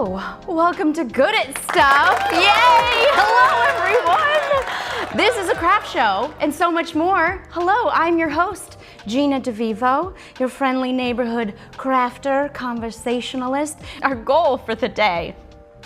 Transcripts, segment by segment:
Hello, welcome to Good at Stuff. Yay! Hello, everyone. This is a craft show and so much more. Hello, I'm your host, Gina DeVivo, your friendly neighborhood crafter, conversationalist. Our goal for the day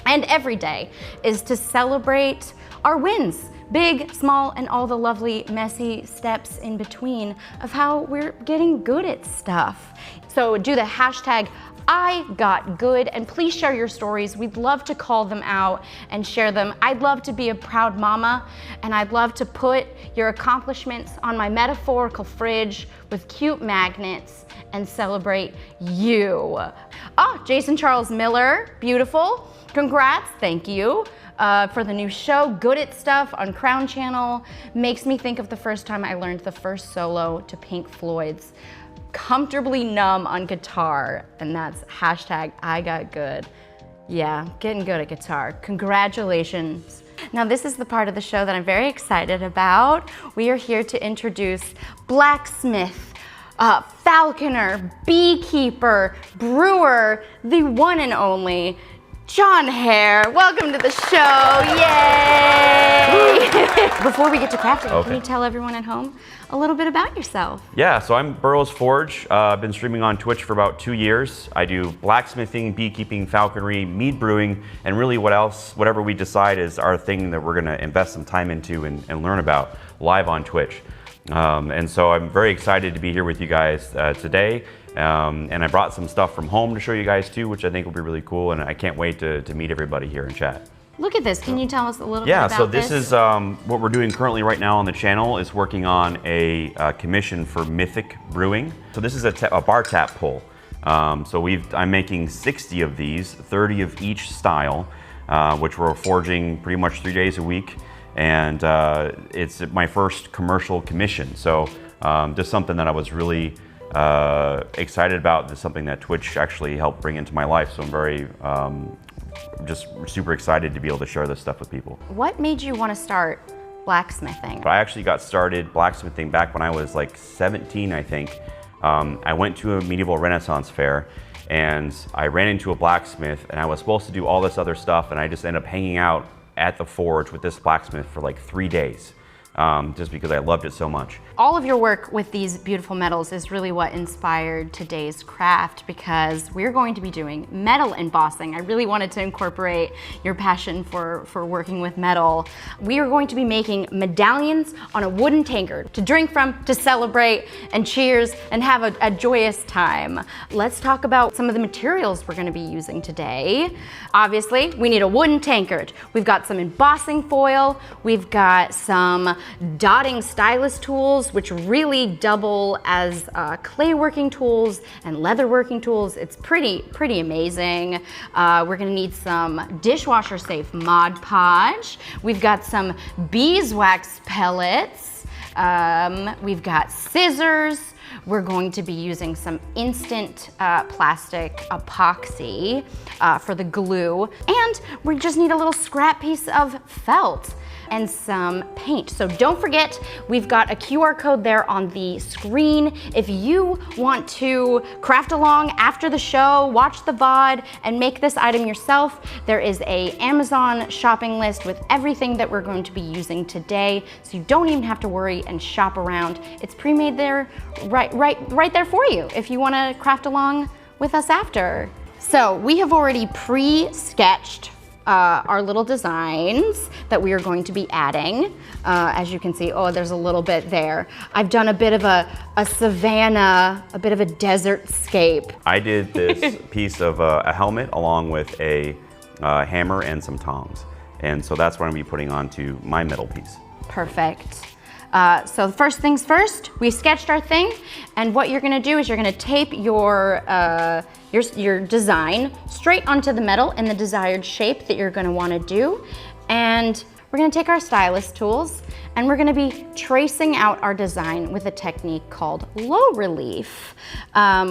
and every day is to celebrate our wins. Big, small, and all the lovely, messy steps in between of how we're getting good at stuff. So do the hashtag IGotGood, and please share your stories. We'd love to call them out and share them. I'd love to be a proud mama, and I'd love to put your accomplishments on my metaphorical fridge with cute magnets and celebrate you. Oh, Jason Charles Miller, beautiful. Congrats, thank you. For the new show, Good at Stuff on Crown Channel. Makes me think of the first time I learned the first solo to Pink Floyd's Comfortably Numb on guitar, and that's hashtag IGotGood. Yeah, getting good at guitar. Congratulations. Now this is the part of the show that I'm very excited about. We are here to introduce blacksmith, falconer, beekeeper, brewer, the one and only John Hare. Welcome to the show, yay! Before we get to crafting, Can you tell everyone at home a little bit about yourself? Yeah, so I'm BurrowsForge. I've been streaming on Twitch for about 2 years. I do blacksmithing, beekeeping, falconry, mead brewing, and really whatever we decide is our thing that we're gonna invest some time into and learn about live on Twitch. And so I'm very excited to be here with you guys today. And I brought some stuff from home to show you guys too, which I think will be really cool, and I can't wait to meet everybody here in chat. Look at this, can you tell us a little bit about this? Yeah, so this is what we're doing currently right now on the channel is working on a commission for Mythic Brewing. So this is a bar tap pull. I'm making 60 of these, 30 of each style, which we're forging pretty much 3 days a week. And it's my first commercial commission. So just something that I was really excited about. This is something that Twitch actually helped bring into my life. So I'm very, just super excited to be able to share this stuff with people. What made you want to start blacksmithing? I actually got started blacksmithing back when I was like 17, I think. I went to a medieval Renaissance fair and I ran into a blacksmith, and I was supposed to do all this other stuff, and I just ended up hanging out at the forge with this blacksmith for like 3 days. Just because I loved it so much. All of your work with these beautiful metals is really what inspired today's craft, because we're going to be doing metal embossing. I really wanted to incorporate your passion for working with metal. We are going to be making medallions on a wooden tankard to drink from, to celebrate, and cheers, and have a joyous time. Let's talk about some of the materials we're going to be using today. Obviously, we need a wooden tankard. We've got some embossing foil. We've got some dotting stylus tools, which really double as clay working tools and leather working tools. It's pretty amazing. We're gonna need some dishwasher safe Mod Podge. We've got some beeswax pellets. We've got scissors. We're going to be using some instant plastic epoxy for the glue. And we just need a little scrap piece of felt and some paint. So don't forget, we've got a QR code there on the screen. If you want to craft along after the show, watch the VOD, and make this item yourself, there is a Amazon shopping list with everything that we're going to be using today, so you don't even have to worry and shop around. It's pre-made there, right there for you if you want to craft along with us after. So we have already pre-sketched our little designs that we are going to be adding. As you can see, there's a little bit there. I've done a bit of a savanna, a bit of a desert scape. I did this piece of a helmet along with a hammer and some tongs. And so that's what I'm gonna be putting onto my metal piece. Perfect. So first things first, we sketched our thing, and what you're gonna do is you're gonna tape your design straight onto the metal in the desired shape that you're gonna wanna do. And we're gonna take our stylus tools, and we're gonna be tracing out our design with a technique called low relief,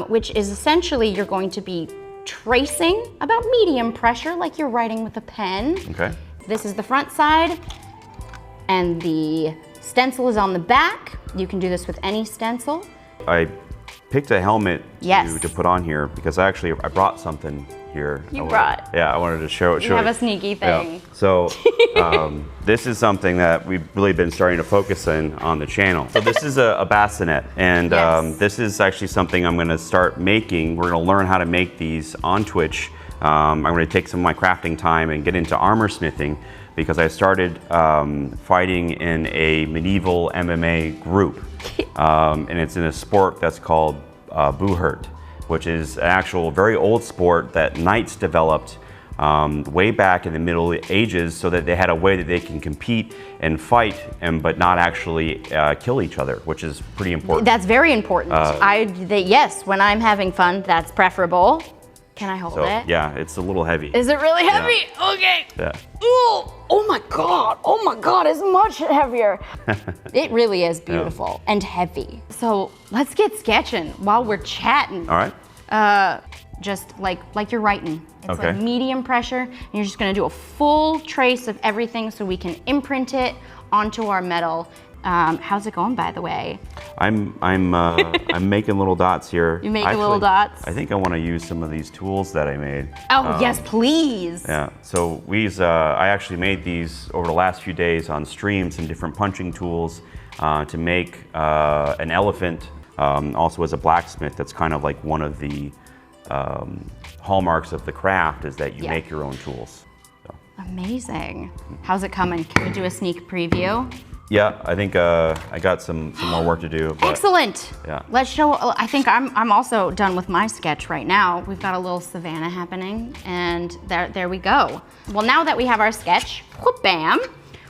which is essentially you're going to be tracing about medium pressure, like you're writing with a pen. Okay. This is the front side, and the stencil is on the back. You can do this with any stencil. I picked a helmet to put on here because I brought something here. You brought. Yeah, I wanted to show it. You have a sneaky thing. Yeah. So this is something that we've really been starting to focus on the channel. So this is a bassinet, and Yes. this is actually something I'm going to start making. We're going to learn how to make these on Twitch. I'm going to take some of my crafting time and get into armor smithing, because I started fighting in a medieval MMA group, and it's in a sport that's called Buhurt, which is an actual very old sport that knights developed way back in the Middle Ages, so that they had a way that they can compete and fight, but not actually kill each other, which is pretty important. That's very important. Yes, when I'm having fun, that's preferable. Can I hold it? Yeah, it's a little heavy. Is it really heavy? Yeah. Okay. Yeah. Ooh, oh my God, it's much heavier. It really is beautiful and heavy. So let's get sketching while we're chatting. All right. Just like you're writing. It's Okay. like medium pressure, and you're just gonna do a full trace of everything so we can imprint it onto our metal. How's it going, by the way? I'm making little dots here. You making little dots? I think I want to use some of these tools that I made. Oh, yes, please. Yeah. So I actually made these over the last few days on stream, some different punching tools to make an elephant. Also, as a blacksmith, that's kind of like one of the hallmarks of the craft, is that you make your own tools. So. Amazing. How's it coming? Can we do a sneak preview? Yeah, I think I got some more work to do. But Excellent. Yeah. Let's show. I think I'm also done with my sketch right now. We've got a little savanna happening, and there we go. Well, now that we have our sketch, whoop, bam,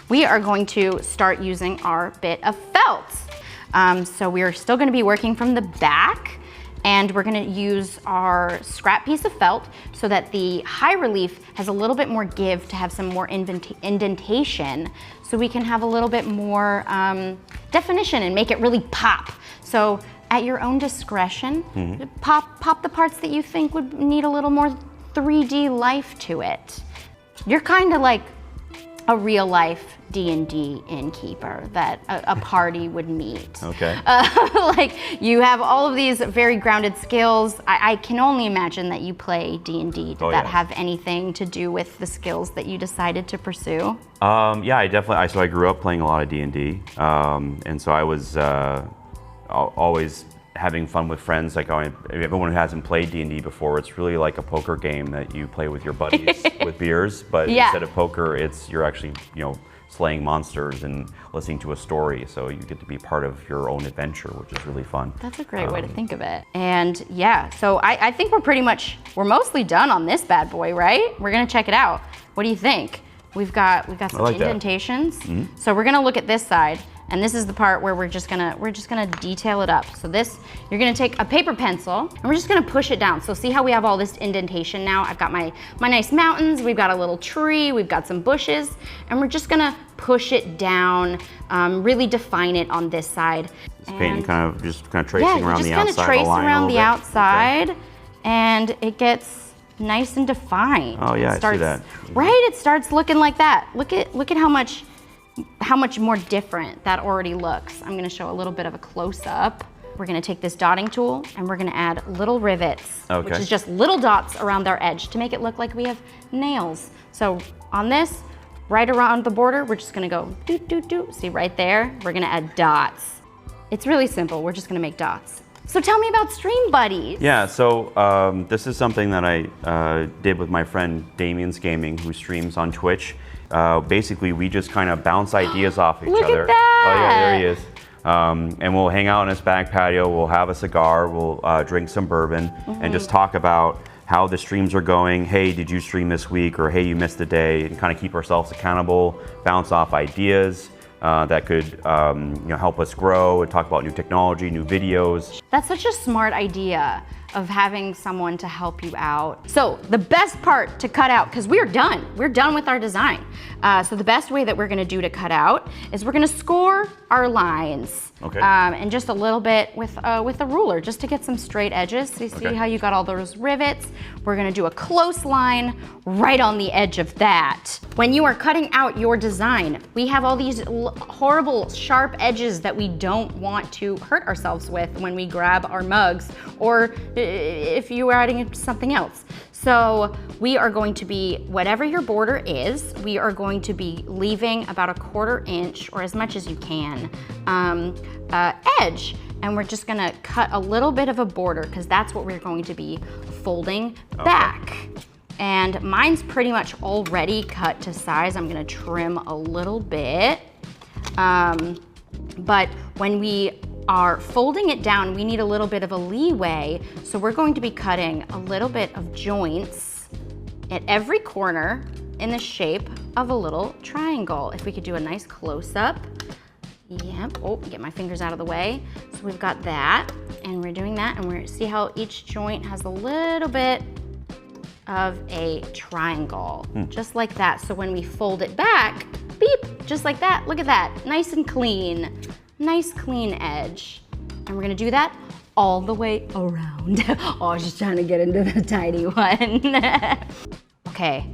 we are going to start using our bit of felt. So we are still going to be working from the back, and we're going to use our scrap piece of felt so that the high relief has a little bit more give, to have some more indentation, so we can have a little bit more definition and make it really pop. So at your own discretion, pop the parts that you think would need a little more 3D life to it. You're kind of like a real life D&D innkeeper that a party would meet. Okay. Like, you have all of these very grounded skills. I can only imagine that you play D&D. Did that have anything to do with the skills that you decided to pursue? Yeah, I grew up playing a lot of D&D, and so I was always having fun with friends. Like, everyone who hasn't played D&D before, it's really like a poker game that you play with your buddies with beers, but instead of poker, you're actually, slaying monsters and listening to a story, so you get to be part of your own adventure, which is really fun. That's a great way to think of it. And yeah, so I think we're mostly done on this bad boy, right? We're gonna check it out. What do you think? We've got some indentations. So we're gonna look at this side, and this is the part where we're just gonna detail it up. So this, you're gonna take a paper pencil, and we're just gonna push it down. So see how we have all this indentation now? I've got my nice mountains, we've got a little tree, we've got some bushes, and we're just gonna push it down, really define it on this side. Just painting, kind of tracing around the outside. Yeah, just gonna trace around the outside, and it gets nice and defined. Oh yeah, I see that. Right, it starts looking like that. Look at how much more different that already looks. I'm gonna show a little bit of a close-up. We're gonna take this dotting tool, and we're gonna add little rivets, which is just little dots around our edge to make it look like we have nails. So on this, right around the border, we're just gonna go doot, doot, doot. See right there? We're gonna add dots. It's really simple, we're just gonna make dots. So tell me about Stream Buddies. Yeah, so this is something that I did with my friend Damien's Gaming, who streams on Twitch. Basically, we just kind of bounce ideas off each other. Look at that! Oh yeah, there he is. And we'll hang out on his back patio, we'll have a cigar, we'll drink some bourbon, and just talk about how the streams are going. Hey, did you stream this week? Or hey, you missed a day, and kind of keep ourselves accountable, bounce off ideas that could help us grow, and talk about new technology, new videos. That's such a smart idea of having someone to help you out. So the best part to cut out, because we're done with our design. So the best way that we're gonna do to cut out is we're gonna score our lines. Okay. And just a little bit with a ruler, just to get some straight edges. So you see how you got all those rivets? We're gonna do a close line right on the edge of that. When you are cutting out your design, we have all these horrible sharp edges that we don't want to hurt ourselves with when we grab our mugs or if you were adding it to something else. So we are going to be, whatever your border is, we are going to be leaving about a 1/4 inch or as much as you can edge. And we're just gonna cut a little bit of a border because that's what we're going to be folding back. And mine's pretty much already cut to size. I'm gonna trim a little bit. But when we are folding it down, we need a little bit of a leeway. So we're going to be cutting a little bit of joints at every corner in the shape of a little triangle. If we could do a nice close-up. Yep, oh, get my fingers out of the way. So we've got that, and we're doing that, and we're see how each joint has a little bit of a triangle, just like that. So when we fold it back, beep, just like that, look at that, nice and clean. Nice clean edge. And we're gonna do that all the way around. Oh, I was just trying to get into the tiny one. Okay,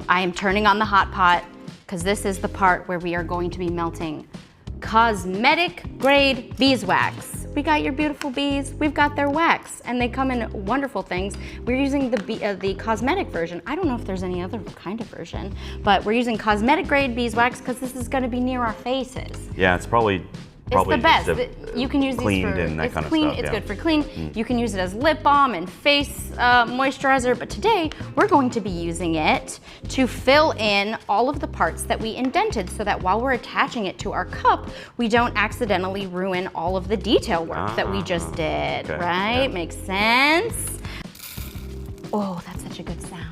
I am turning on the hot pot because this is the part where we are going to be melting cosmetic grade beeswax. We got your beautiful bees, we've got their wax, and they come in wonderful things. We're using the cosmetic version. I don't know if there's any other kind of version, but we're using cosmetic grade beeswax because this is gonna be near our faces. Yeah, it's probably it's the best. You can use these for and that kind of clean. stuff. It's good for clean. You can use it as lip balm and face moisturizer, but today we're going to be using it to fill in all of the parts that we indented so that while we're attaching it to our cup, we don't accidentally ruin all of the detail work that we just did, right? Yeah. Makes sense? Oh, that's such a good sound.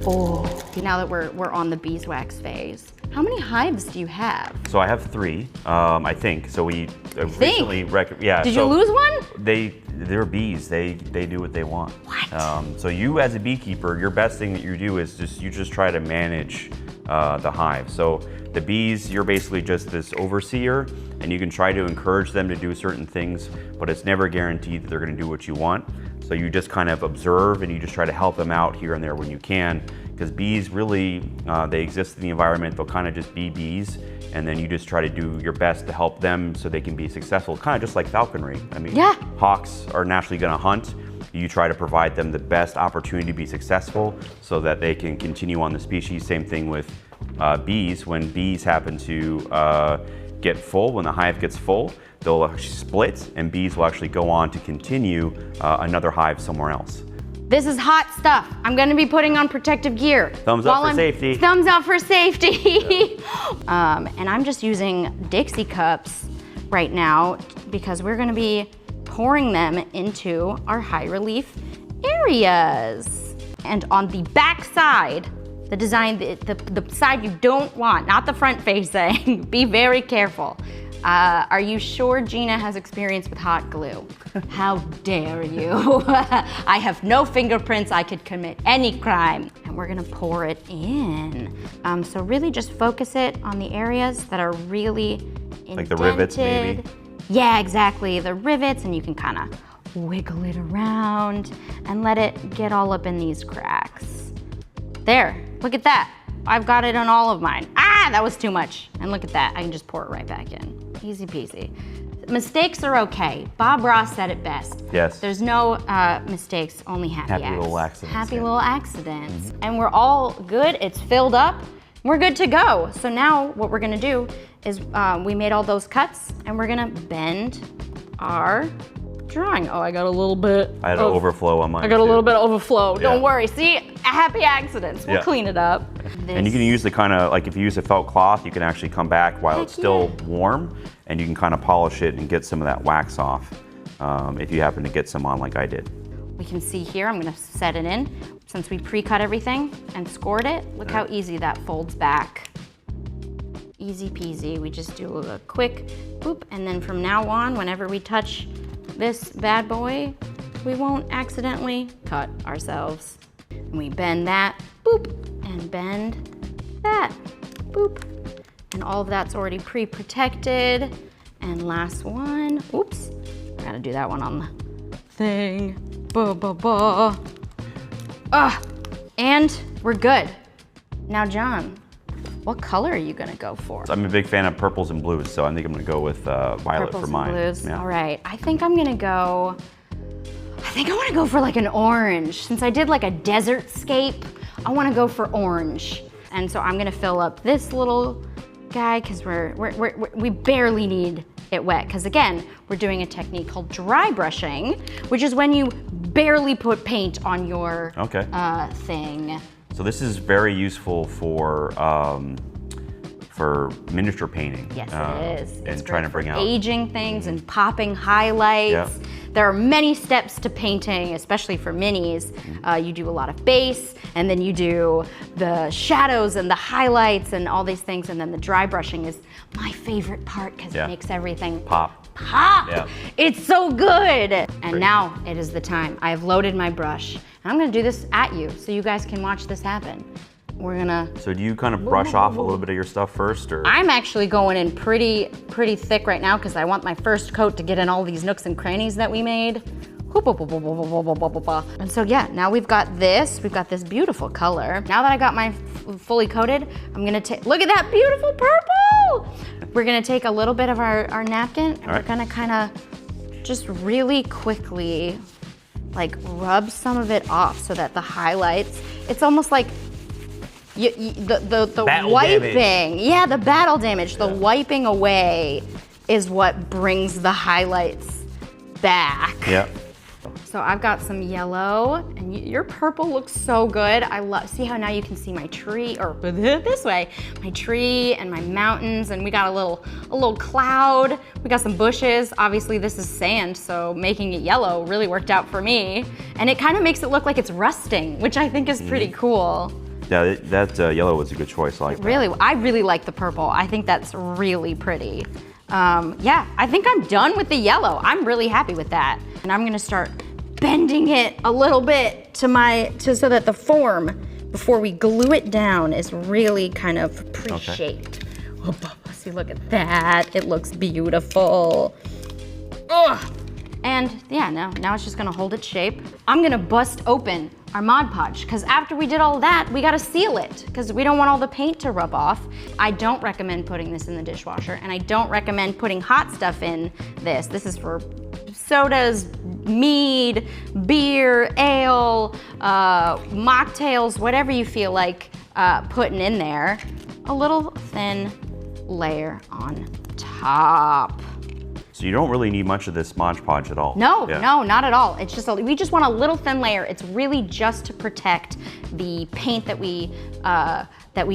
Oh, now that we're on the beeswax phase. How many hives do you have? So I have 3, I think. So we recently, Did you lose one? They're bees. They do what they want. What? So you as a beekeeper, your best thing that you do is you just try to manage the hive. So the bees, you're basically just this overseer, and you can try to encourage them to do certain things, but it's never guaranteed that they're going to do what you want. So you just kind of observe and you just try to help them out here and there when you can. Because bees really, they exist in the environment, they'll kind of just be bees, and then you just try to do your best to help them so they can be successful, kind of just like falconry. I mean, hawks are naturally gonna hunt. You try to provide them the best opportunity to be successful so that they can continue on the species. Same thing with bees. When bees happen to get full, when the hive gets full, they'll actually split, and bees will actually go on to continue another hive somewhere else. This is hot stuff. I'm gonna be putting on protective gear. Thumbs up for safety. Thumbs up for safety. And I'm just using Dixie cups right now because we're gonna be pouring them into our high relief areas. And on the back side, the design, the side you don't want, not the front facing, be very careful. Are you sure Gina has experience with hot glue? How dare you? I have no fingerprints, I could commit any crime. And we're gonna pour it in. So really just focus it on the areas that are really indented. Like the rivets, maybe? Yeah, exactly, the rivets, and you can kind of wiggle it around and let it get all up in these cracks. There, look at that. I've got it on all of mine. Ah, that was too much. And look at that, I can just pour it right back in. Easy peasy. Mistakes are okay. Bob Ross said it best. Yes. There's no mistakes, only happy little accidents. Happy little accidents. And we're all good, it's filled up, we're good to go. So now what we're gonna do is we made all those cuts and we're gonna bend our drawing. Oh, I got a little bit. I had an overflow on mine. I got a little bit of overflow. Yeah. Don't worry. See, happy accidents. We'll clean it up. And you can use the kind of, like if you use a felt cloth, you can actually come back while it's still warm, and you can kind of polish it and get some of that wax off if you happen to get some on like I did. We can see here, I'm gonna set it in. Since we pre-cut everything and scored it, look how easy that folds back. Easy peasy. We just do a quick boop, and then from now on, whenever we touch this bad boy, we won't accidentally cut ourselves. And we bend that, boop, and bend that, boop. And all of that's already pre-protected. And last one, oops, I gotta do that one on the thing. And we're good. Now, John, what color are you gonna go for? So I'm a big fan of purples and blues, so I think I'm gonna go with violet Purples for mine. And blues. Yeah. All right, I think I'm gonna go think I want to go for like an orange. Since I did like a desert scape, I want to go for orange. And so I'm gonna fill up this little guy because we barely need it wet. Because again, we're doing a technique called dry brushing, which is when you barely put paint on your thing. So this is very useful for miniature painting. Yes, it is. And it's trying to bring out aging things and popping highlights. Yeah. There are many steps to painting, especially for minis. You do a lot of base, and then you do the shadows and the highlights and all these things, and then the dry brushing is my favorite part because it makes everything pop. Yeah. It's so good. And now it is the time. I have loaded my brush. And I'm gonna do this at you so you guys can watch this happen. We're gonna... So do you kind of brush off a little bit of your stuff first, or? I'm actually going in pretty thick right now because I want my first coat to get in all these nooks and crannies that we made. And so yeah, now we've got this beautiful color. Now that I got my fully coated, I'm gonna take, look at that beautiful purple! We're gonna take a little bit of our napkin and we're gonna kinda just really quickly like rub some of it off so that the highlights, it's almost like the wiping, damage. The battle damage, the wiping away is what brings the highlights back. Yeah. So I've got some yellow, and your purple looks so good. See how now you can see my tree, or this way, my tree and my mountains, and we got a little cloud. We got some bushes. Obviously this is sand, so making it yellow really worked out for me. And it kind of makes it look like it's rusting, which I think is pretty cool. Yeah, that yellow was a good choice. I really like the purple. I think that's really pretty. Yeah, I think I'm done with the yellow. I'm really happy with that. And I'm gonna start bending it a little bit so that the form, before we glue it down, is really kind of pre-shaped. See, look at that. It looks beautiful. Ugh. And yeah, now it's just gonna hold its shape. I'm gonna bust open our Mod Podge, because after we did all that, we gotta seal it, because we don't want all the paint to rub off. I don't recommend putting this in the dishwasher, and I don't recommend putting hot stuff in this. This is for sodas, mead, beer, ale, mocktails, whatever you feel like putting in there. A little thin layer on top. So you don't really need much of this Mod Podge at all. No, no, not at all. It's just we just want a little thin layer. It's really just to protect the paint that we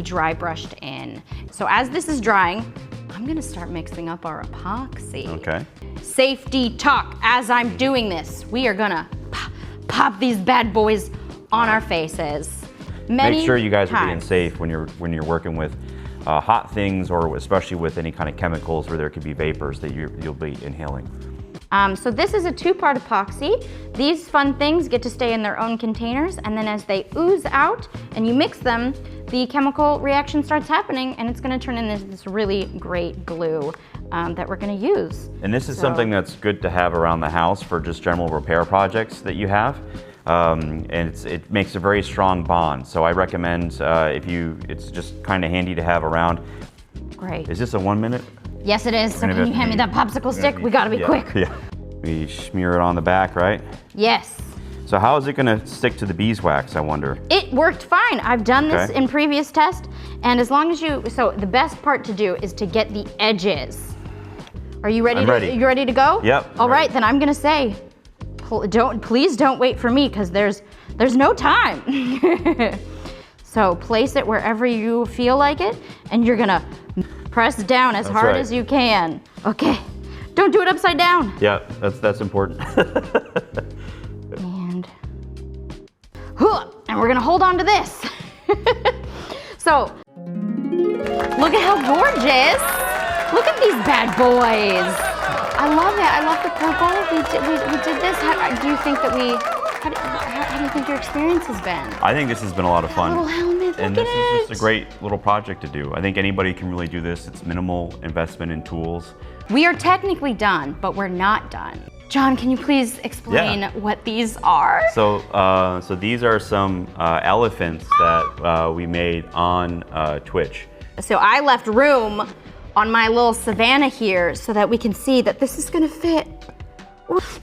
dry brushed in. So as this is drying, I'm gonna start mixing up our epoxy. Okay. Safety talk. As I'm doing this, we are gonna pop these bad boys on our faces. Make sure you guys are being safe when you're working with hot things, or especially with any kind of chemicals where there could be vapors that you'll be inhaling. So this is a two-part epoxy. These fun things get to stay in their own containers, and then as they ooze out and you mix them, the chemical reaction starts happening, and it's gonna turn into this really great glue that we're gonna use. And this is something that's good to have around the house for just general repair projects that you have. And it makes a very strong bond. So I recommend it's just kind of handy to have around. Great. Is this a 1 minute? Yes, it is. So can you hand me that popsicle stick? We gotta be quick. Yeah. We smear it on the back, right? Yes. So how is it gonna stick to the beeswax, I wonder? It worked fine. I've done this in previous tests, and as long as so the best part to do is to get the edges. Are you ready? You ready to go? Yep. All right, then I'm gonna say, please don't wait for me, because there's no time. So place it wherever you feel like it, and you're gonna press down as hard as you can. Okay, don't do it upside down. Yeah, that's important. And we're gonna hold on to this. So, look at how gorgeous. Look at these bad boys. I love it. I love the purple. We did this. How do you think your experience has been? I think this has been a lot of fun. Little helmet, and this is just a great little project to do. I think anybody can really do this. It's minimal investment in tools. We are technically done, but we're not done. John, can you please explain what these are? So these are some elephants that we made on Twitch. So I left room on my little savannah here so that we can see that this is gonna fit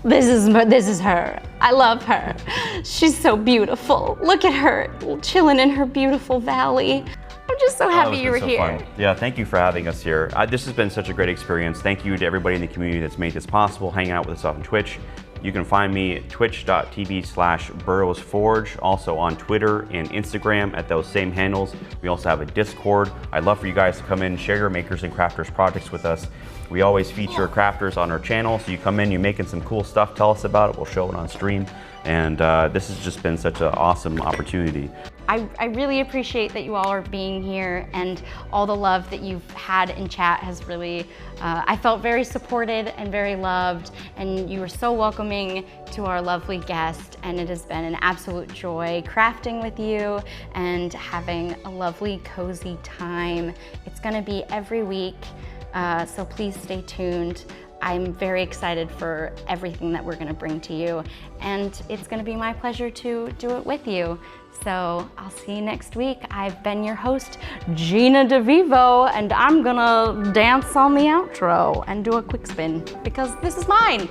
This is her. I love her. She's so beautiful. Look at her, chilling in her beautiful valley. I'm just so happy you were here. Fun. Yeah, thank you for having us here. This has been such a great experience. Thank you to everybody in the community that's made this possible, hanging out with us on Twitch. You can find me at twitch.tv/BurrowsForge, also on Twitter and Instagram at those same handles. We also have a Discord. I'd love for you guys to come in, share your makers and crafters projects with us. We always feature crafters on our channel, so you come in, you're making some cool stuff, tell us about it, we'll show it on stream. And this has just been such an awesome opportunity. I really appreciate that you all are being here, and all the love that you've had in chat has really, I felt very supported and very loved, and you were so welcoming to our lovely guest, and it has been an absolute joy crafting with you and having a lovely, cozy time. It's gonna be every week, so please stay tuned. I'm very excited for everything that we're gonna bring to you, and it's gonna be my pleasure to do it with you. So I'll see you next week. I've been your host, Gina DeVivo, and I'm gonna dance on the outro and do a quick spin because this is mine.